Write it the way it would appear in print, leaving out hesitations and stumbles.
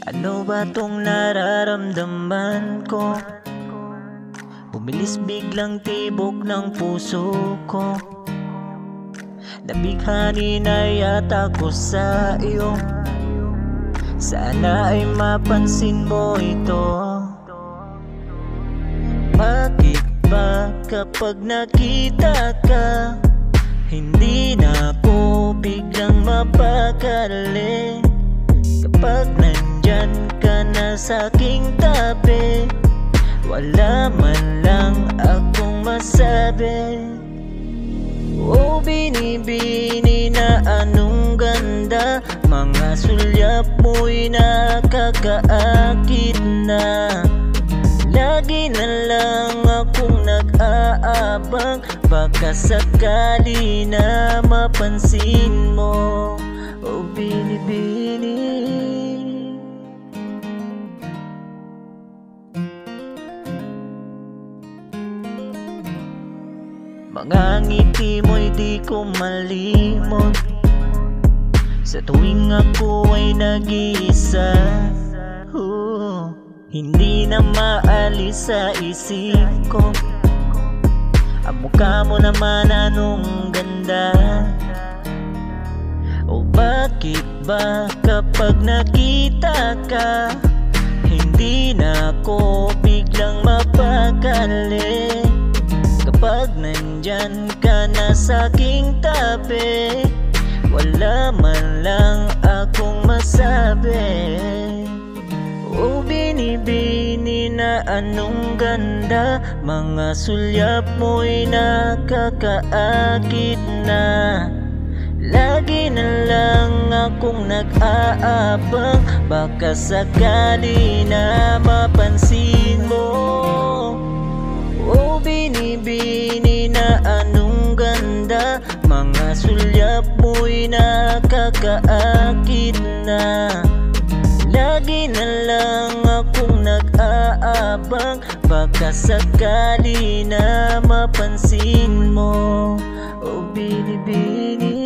Ano ba tong nararamdaman ko? Bumilis biglang tibok ng puso ko. Nabighani na yata ko sa iyo. Sana ay mapansin mo ito. Bakit ba kapag nakita ka, hindi na ako biglang mapakali? Kapag nandyan ka na sa aking tabi, wala man lang akong masabi. Oh, binibini na anong ganda, mga sulyap mo'y nakakaakit na. Lagi na lang akong nag-aabang, baka sakali na mapansin mo. Oh, binibini. Mga ngiti mo'y di ko malimot sa tuwing ako ay nag-iisa. Hindi na maalis sa isip ko ang mukha mo naman, anong ganda. O bakit ba kapag nakita ka, hindi na ako biglang mapakali? Kapag nandyan ka na sa aking tabi, wala man lang akong masabi. Oh, binibini na anong ganda, mga sulyap mo'y nakakaakit na. Lagi na lang akong nag-aabang, baka sakali na mapansin mo. Oh, binibini na anong ganda, mga sulyap mo'y nakakaakit na. Lagi na lang akong nag-aabang, baka sakali na mapansin mo. Oh, binibini.